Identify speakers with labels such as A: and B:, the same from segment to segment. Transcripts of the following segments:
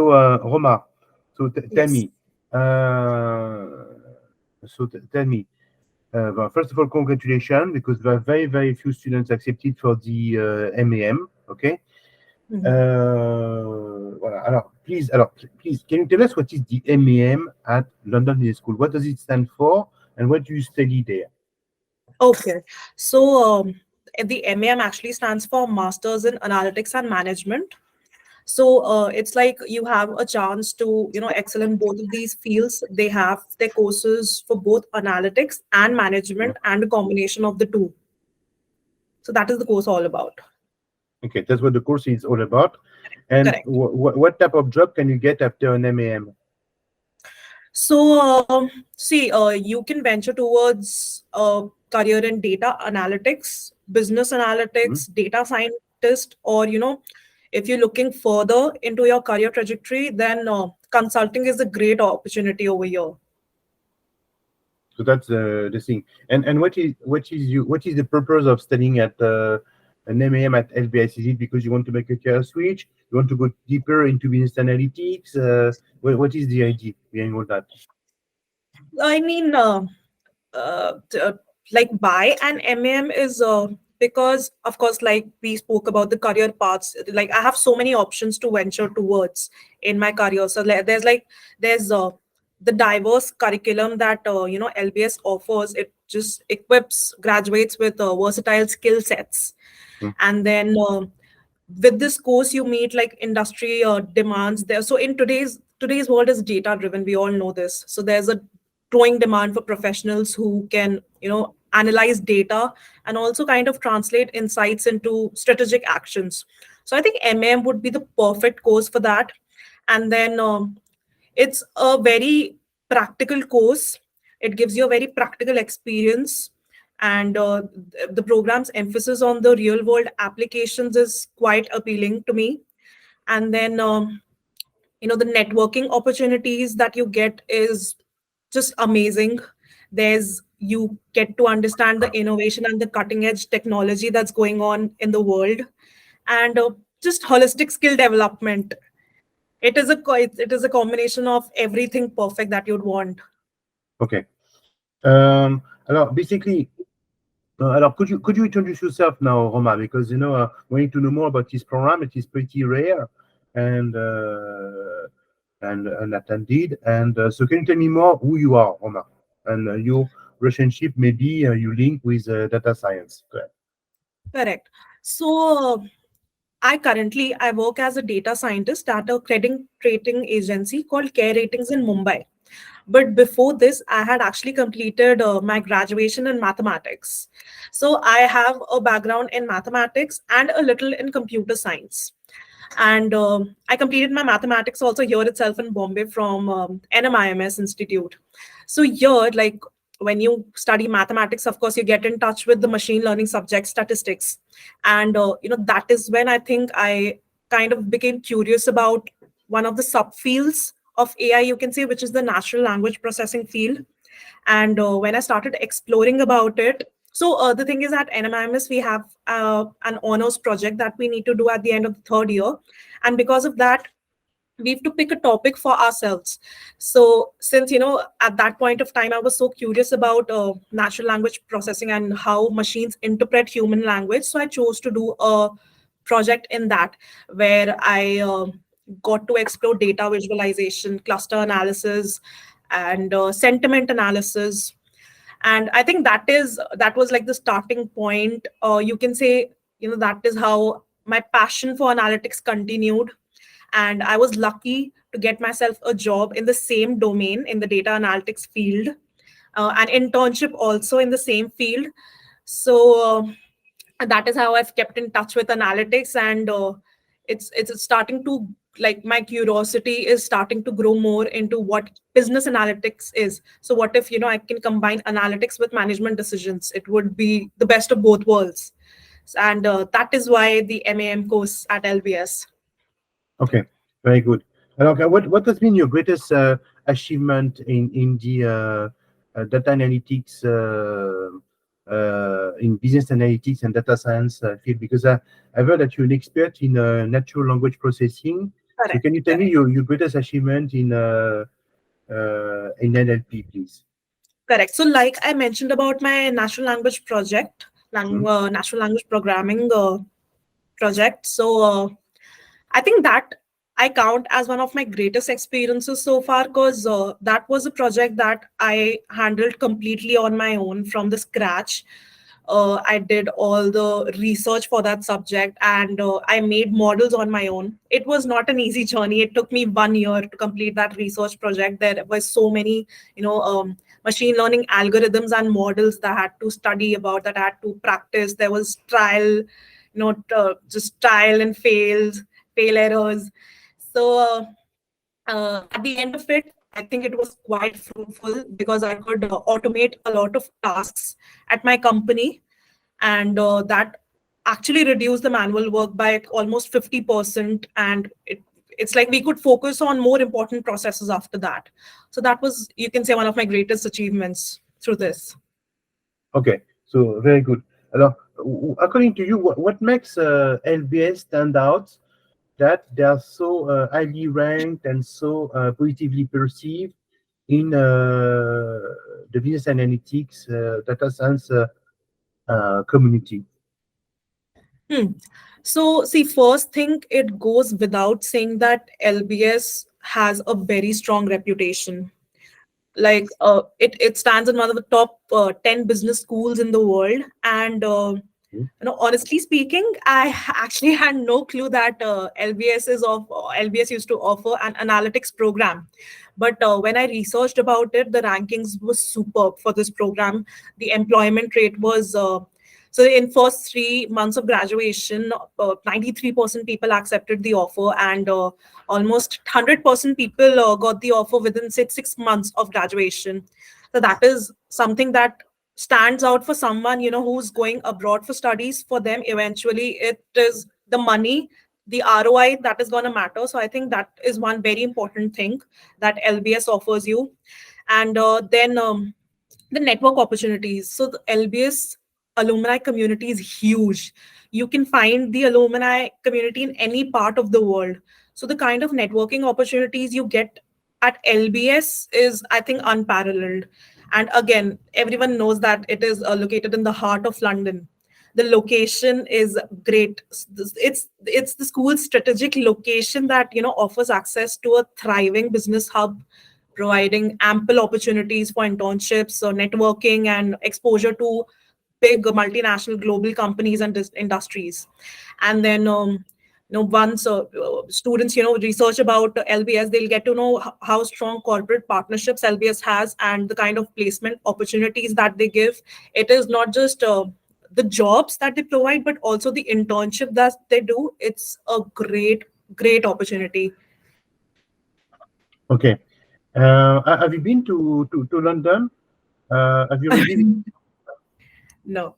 A: Roma, tell
B: Yes.
A: me, tell me, well, first of all, congratulations, because there are very, very few students accepted for the MAM. Okay.
B: Mhm.
A: Voilà. Please, can you tell us what is the MAM at London Business School? What does it stand for, and what do you study there?
B: Okay. So the MAM actually stands for Masters in Analytics and Management. So it's like you have a chance to, excel in both of these fields. They have their courses for both analytics and
A: Yeah.
B: management and a combination of the two. So that is the course all about.
A: Okay, that's what the course is all about. And
B: Correct.
A: what type of job can you get after an MAM?
B: So, see, you can venture towards career in data analytics, business
A: Hmm?
B: analytics, data scientist, or, if you're looking further into your career trajectory, then consulting is a great opportunity over here.
A: So that's the thing. And what is the purpose of studying at an MAM at LBS? Is it because you want to make a career switch? You want to go deeper into business analytics? What is the idea behind all that?
B: I mean, like by an MAM is because, of course, like we spoke about the career paths. Like I have so many options to venture towards in my career. So there's the diverse curriculum that LBS offers. It just equips graduates with versatile skill sets,
A: Hmm.
B: and then with this course you meet like industry demands there. So in today's world is data driven, we all know this. So there's a growing demand for professionals who can analyze data and also kind of translate insights into strategic actions. So I think would be the perfect course for that. And then it's a very practical course. It gives you a very practical experience, and the program's emphasis on the real world applications is quite appealing to me. And then the networking opportunities that you get is just amazing. There's you get to understand the innovation and the cutting edge technology that's going on in the world, and just holistic skill development. It is a combination of everything perfect that you'd want.
A: Okay. Alors basically, alors could you introduce yourself now, Roma? Because we need to know more about this program. It is pretty rare and unattended. And so, can you tell me more who you are, Roma, and your relationship? Maybe you link with data science. Go ahead.
B: Correct. So I work as a data scientist at a credit rating agency called Care Ratings in Mumbai. But before this, I had actually completed my graduation in mathematics. So I have a background in mathematics and a little in computer science. And I completed my mathematics also here itself in Bombay from NMIMS Institute. So here, like when you study mathematics, of course, you get in touch with the machine learning subject, statistics, and that is when I think I kind of became curious about one of the subfields of AI, you can say, which is the natural language processing field. And when I started exploring about it, so the thing is at NMIMS, we have an honors project that we need to do at the end of the third year. And because of that, we have to pick a topic for ourselves. So since, at that point of time, I was so curious about natural language processing and how machines interpret human language. So I chose to do a project in that, where I got to explore data visualization, cluster analysis, and sentiment analysis. And I think that was like the starting point, you can say. That is how my passion for analytics continued, and I was lucky to get myself a job in the same domain in the data analytics field, an internship also in the same field. So that is how I've kept in touch with analytics, and it's starting to, like, my curiosity is starting to grow more into what business analytics is. So what if I can combine analytics with management decisions? It would be the best of both worlds. And that is why the MAM course at LBS.
A: Okay, very good. And okay, what has been your greatest achievement in the data analytics, in business analytics and data science field? Because I've heard that you're an expert in natural language processing. So
B: Correct.
A: can you tell me
B: Correct.
A: your greatest achievement in NLP, please?
B: Correct. So, like I mentioned about my natural language project,
A: Hmm?
B: natural language programming project. So, I think that I count as one of my greatest experiences so far because that was a project that I handled completely on my own from the scratch. I did all the research for that subject and I made models on my own. It was not an easy journey. It took me 1 year to complete that research project. There were so many, machine learning algorithms and models that I had to study about, that I had to practice. There was just trial and fail errors. So at the end of it, I think it was quite fruitful because I could automate a lot of tasks at my company, and that actually reduced the manual work by almost 50%. And it's like we could focus on more important processes after that. So that was, you can say, one of my greatest achievements through this.
A: Okay, so very good. Alors, according to you, what makes LBS stand out that they are so highly ranked and so positively perceived in the business analytics data science community?
B: Hmm. So, see, first thing, it goes without saying that LBS has a very strong reputation. Like, it stands in one of the top 10 business schools in the world. And,
A: Hmm?
B: honestly speaking, I actually had no clue that LBS used to offer an analytics program. But when I researched about it, the rankings was superb for this program. The employment rate was so in first 3 months of graduation, 93% people accepted the offer, and almost 100% people got the offer within 6 months of graduation. So that is something that stands out for someone, who's going abroad for studies. For them, eventually it is the money, the ROI that is going to matter. So I think that is one very important thing that LBS offers you. And then the network opportunities. So the LBS alumni community is huge. You can find the alumni community in any part of the world. So the kind of networking opportunities you get at LBS is, I think, unparalleled. And again, everyone knows that it is located in the heart of London. The location is great. It's the school's strategic location that offers access to a thriving business hub, providing ample opportunities for internships, networking, and exposure to big multinational global companies and industries. And then, once students, research about LBS, they'll get to know how strong corporate partnerships LBS has and the kind of placement opportunities that they give. It is not just the jobs that they provide, but also the internship that they do. It's a great, great opportunity.
A: Okay. Have you been to London? Have you already?
B: No.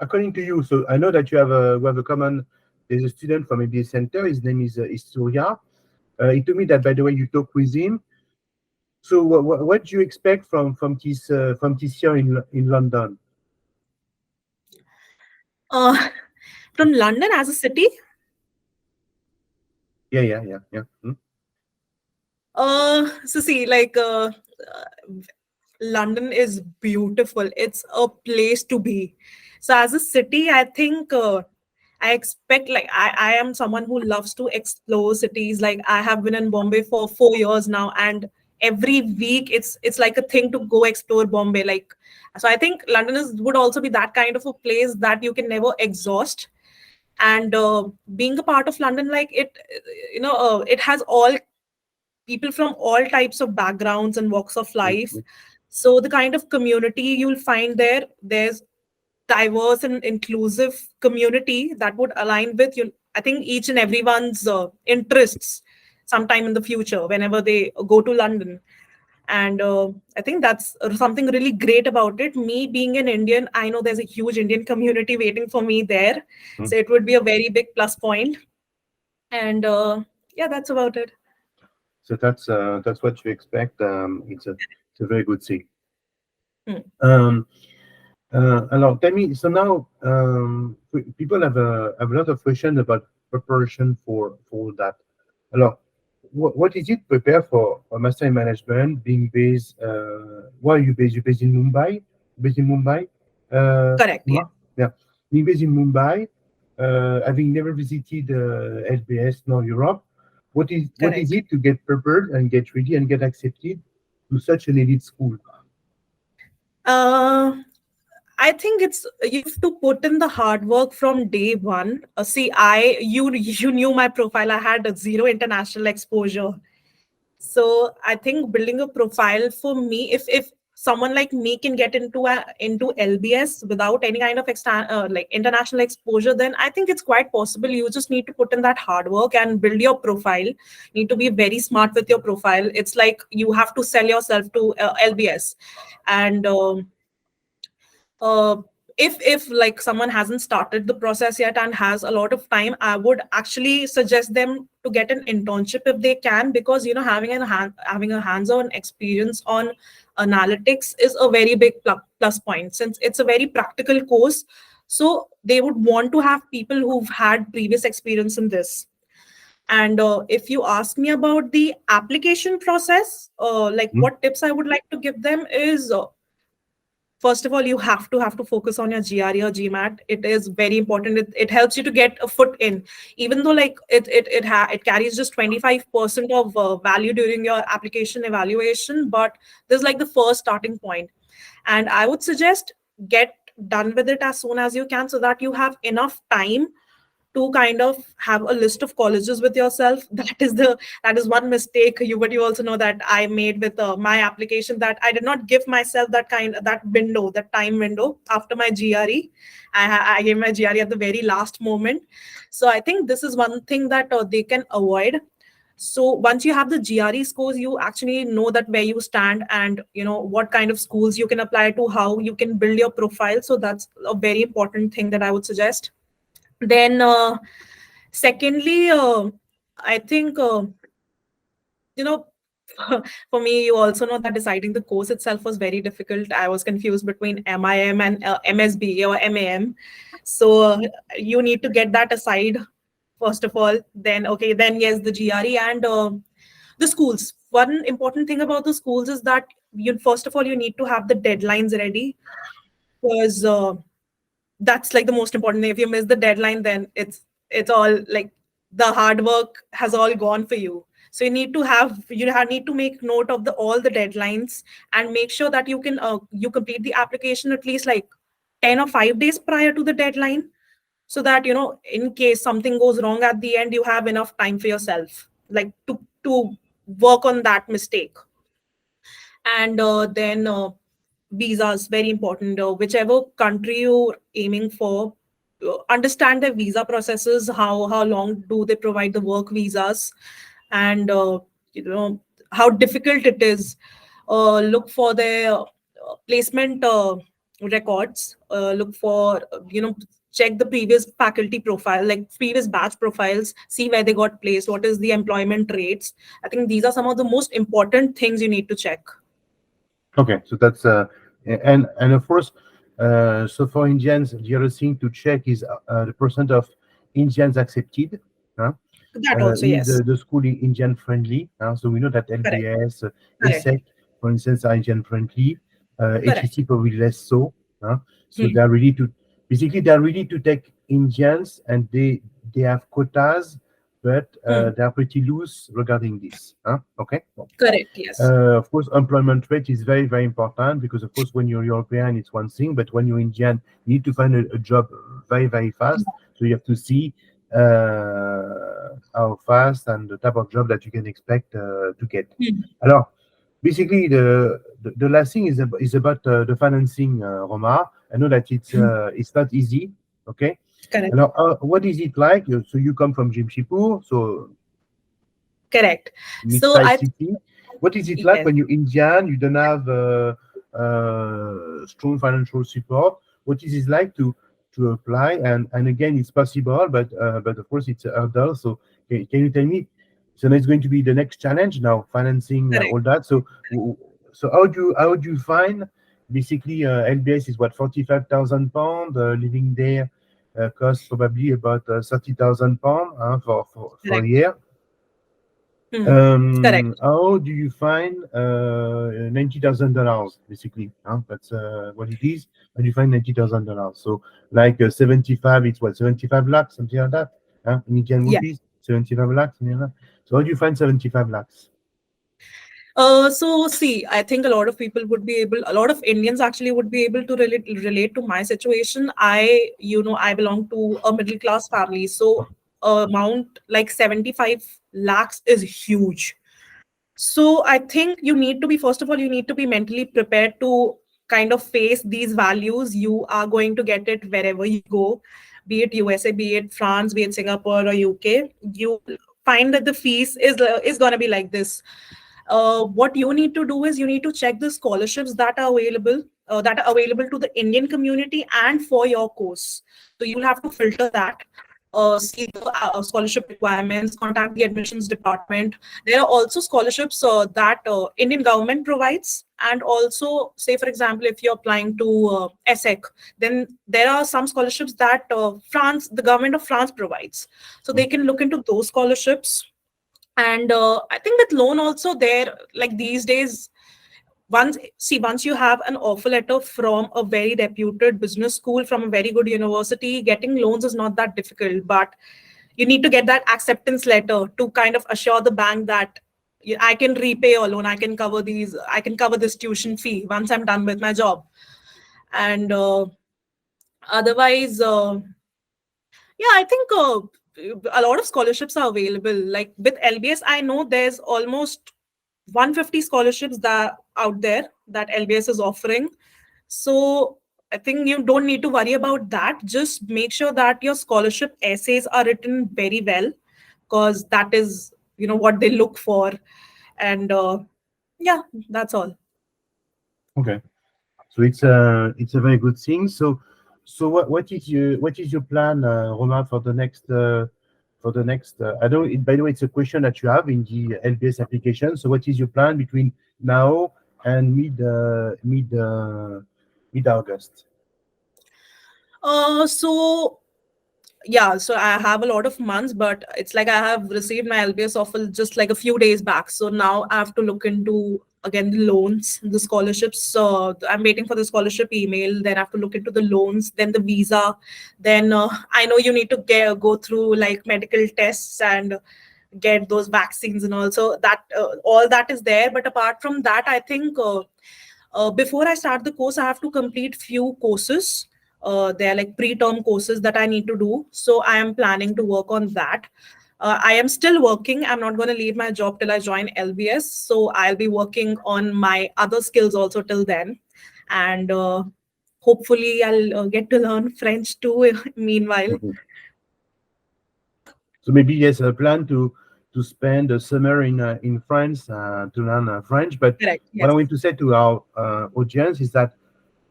A: According to you, so I know that you have a common. There's a student from MBA Center. His name is Surya. He told me that, by the way, you talk with him. So what do you expect from this year in London?
B: Uh, from London as a city,
A: Yeah. Hmm?
B: so see, like, London is beautiful. It's a place to be. So as a city, I think I expect, like, I am someone who loves to explore cities. Like, I have been in Bombay for 4 years now, and every week it's like a thing to go explore Bombay. Like, so I think London would also be that kind of a place that you can never exhaust. And being a part of London, like, it has all people from all types of backgrounds and walks of life.
A: Hmm?
B: So the kind of community you'll find there's diverse and inclusive community that would align with you, I think, each and everyone's interests sometime in the future whenever they go to London. And I think that's something really great about it. Me being an Indian, I know there's a huge Indian community waiting for me there,
A: Hmm?
B: so it would be a very big plus point. And yeah, that's about it.
A: So that's what you expect. It's a very good thing.
B: Hmm.
A: Um, alors, tell me. So now, people have a lot of questions about preparation for that. Alors, what is it prepare for a master in management being based? Where are you based? You're based in Mumbai. Based in Mumbai.
B: Correct. Yeah.
A: Uma? Yeah, being based in Mumbai, having never visited LBS nor Europe. What is
B: Correct.
A: it to get prepared and get ready and get accepted to such an elite school?
B: Uh, I think it's you have to put in the hard work from day one. See, you knew my profile. I had a zero international exposure. So I think building a profile for me, if someone like me can get into LBS without any kind of like international exposure, then I think it's quite possible. You just need to put in that hard work and build your profile. Need to be very smart with your profile. It's like you have to sell yourself to LBS, and uh, if like someone hasn't started the process yet and has a lot of time, I would actually suggest them to get an internship if they can, because having a hands-on experience on analytics is a very big plus point, since it's a very practical course. So they would want to have people who've had previous experience in this. And if you ask me about the application process, like
A: Hmm?
B: what tips I would like to give them is, first of all, you have to focus on your GRE or GMAT. It is very important. It helps you to get a foot in, even though like it carries just 25% of value during your application evaluation, but this is like the first starting point. And I would suggest get done with it as soon as you can, so that you have enough time to kind of have a list of colleges with yourself. That is one mistake you, but you also know that I made with my application, that I did not give myself that time window after my GRE. I gave my GRE at the very last moment. So I think this is one thing that they can avoid. So once you have the GRE scores, you actually know that where you stand, and you know what kind of schools you can apply to, how you can build your profile. So that's a very important thing that I would suggest. Then, secondly, I think, you know, for me, you also know that deciding the course itself was very difficult. I was confused between MIM and MSB or MAM. So you need to get that aside first of all. Then, okay, then yes, the GRE and the schools. One important thing about the schools is that you first of all you need to have the deadlines ready, because that's like the most important thing. If you miss the deadline, then it's all like the hard work has all gone for you. So need to make note of the all the deadlines, and make sure that you complete the application at least like 10 or 5 days prior to the deadline, so that in case something goes wrong at the end, you have enough time for yourself, like to work on that mistake. And then visas, very important. Whichever country you're aiming for, understand their visa processes, how long do they provide the work visas, and you know how difficult it is. Look for their placement records. Look for check the previous faculty profile, like previous batch profiles, see where they got placed, what is the employment rates. I think these are some of the most important things you need to check.
A: Okay, so that's and of course, so for Indians, the other thing to check is the percent of Indians accepted. Huh?
B: That also,
A: Is
B: yes.
A: the school Indian friendly? So we know that
B: Correct.
A: LBS,
B: Correct.
A: ESSEC, for instance, are Indian friendly.
B: Correct.
A: HEC probably less so. So
B: Hmm.
A: they are ready to basically they are ready to take Indians, and they have quotas, but
B: Hmm.
A: they are pretty loose regarding this. Okay.
B: Correct. Yes.
A: Of course, employment rate is very, very important because, of course, when you're European, it's one thing, but when you're Indian, you need to find a job very, very fast. So you have to see how fast and the type of job that you can expect to get.
B: Hmm.
A: Alors, basically, the last thing is about the financing, Roma. I know that it's not easy. Okay.
B: Correct.
A: Alors, what is it like? So you come from Jimshipur, so
B: Correct. So
A: mid-sized city. What is it like
B: yes.
A: when you're Indian? You don't have strong financial support. What is it like to apply? And again, it's possible, but of course it's a hurdle. So can you tell me? So now it's going to be the next challenge now, financing
B: Correct.
A: all that. So how do you find basically LBS is what, 45,000 pounds living there? cost probably about 30,000 pounds for a
B: Correct.
A: year.
B: Hmm. Correct.
A: How do you find $90,000 basically? That's what it is. How do you find $90,000? So like 75, it's what, 75 lakhs, something like that. In Indian
B: Yeah.
A: rupees, 75 lakhs, something like that. So how do you find 75 lakhs?
B: So see, I think a lot of people would be able, a lot of Indians actually would be able to relate to my situation. I belong to a middle class family, so amount like 75 lakhs is huge. So I think you need to be, first of all, you need to be mentally prepared to kind of face these values. You are going to get it wherever you go, be it USA, be it France, be it Singapore or UK. You find that the fees is going to be like this. What you need to do is you need to check the scholarships that are available to the Indian community and for your course. So you'll have to filter that, see the scholarship requirements, contact the admissions department. There are also scholarships that Indian government provides, and also, say for example, if you're applying to ESSEC, then there are some scholarships that the government of France provides. So they can look into those scholarships. And I think with loan also, there, like these days, once you have an offer letter from a very reputed business school, from a very good university, getting loans is not that difficult. But you need to get that acceptance letter to kind of assure the bank that I can repay your loan, I can cover this tuition fee once I'm done with my job. And otherwise, yeah, I think a lot of scholarships are available. Like with LBS, I know there's almost 150 scholarships that out there that LBS is offering. So I think you don't need to worry about that. Just make sure that your scholarship essays are written very well, because that is, what they look for. And yeah, that's all.
A: Okay. So it's a very good thing. So what is your plan, Roma, for the next? I don't. By the way, it's a question that you have in the LBS application. So what is your plan between now and mid August?
B: So yeah, so I have a lot of months, but it's like I have received my LBS offer just like a few days back. So now I have to look into again the loans, the scholarships. I'm waiting for the scholarship email. Then I have to look into the loans, then the visa. Then I know you need to go through like medical tests and get those vaccines and also that all that is there. But apart from that, I think before I start the course, I have to complete few courses. They're like pre-term courses that I need to do. So I am planning to work on that. I am still working. I'm not going to leave my job till I join LBS. So I'll be working on my other skills also till then. And hopefully I'll get to learn French too meanwhile.
A: Mhm. So maybe yes, a plan to spend the summer in France to learn French. But
B: Correct.
A: what I
B: Yes.
A: want to say to our audience is that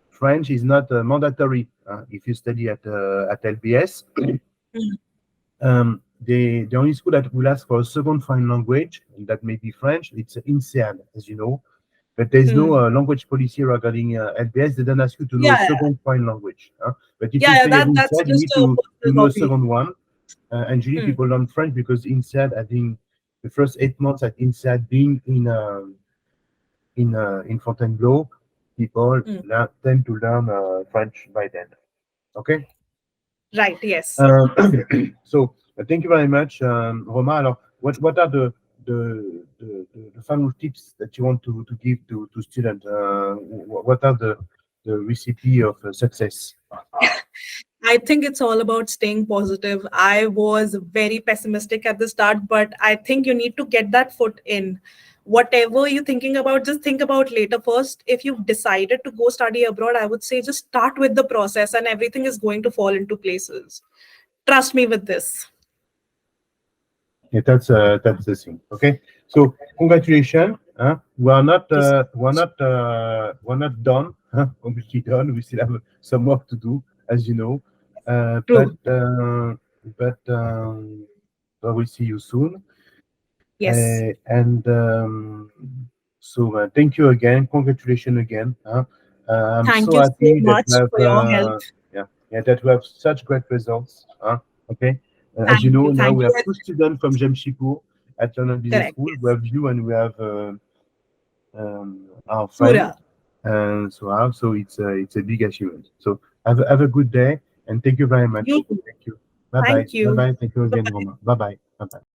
A: French is not mandatory if you study at LBS.
B: Mm,
A: The only school that will ask for a second foreign language, and that may be French, it's INSEAD, as you know. But there is no
B: mm.
A: language policy regarding LBS. They don't ask you to know a
B: Yeah, yeah,
A: second foreign language. But if you
B: yeah, yeah.
A: study at
B: That's
A: INSEAD, you
B: just
A: need
B: a
A: to
B: personal
A: know a
B: hobby.
A: second one. And usually
B: Mm,
A: people learn French because INSEAD, I think the first 8 months at INSEAD being in Fontainebleau, people
B: mm.
A: tend to learn French by then. Okay.
B: Right. Yes.
A: Um, so thank you very much, Roma. Alors, what are the final tips that you want to give to students? What are the recipe of success?
B: I think it's all about staying positive. I was very pessimistic at the start, but I think you need to get that foot in. Whatever you're thinking about, just think about later first. If you've decided to go study abroad, I would say just start with the process and everything is going to fall into places. Trust me with this.
A: Yeah, that's the thing. Okay, so congratulations. We're not done. Completely done. We still have some work to do, as you know. Uh, but
B: True.
A: uh, but I will see you soon.
B: Yes.
A: And so thank you again. Congratulations again. I'm
B: Thank
A: so
B: you so
A: happy that you
B: much
A: have.
B: for your help.
A: Yeah. Yeah, that we have such great results. Okay. As you
B: Thank
A: know,
B: you.
A: now
B: Thank
A: we
B: you.
A: have two students from Jamshidpur at London Business
B: Correct.
A: School. We
B: Yes.
A: have you and we have our friend.
B: Surya.
A: So it's a big achievement. So have a good day and thank you very much.
B: You too.
A: Thank you. Bye bye.
B: Thank
A: Bye
B: you.
A: bye. Thank you again,
B: Bye-bye.
A: Roma. Bye bye. Bye bye.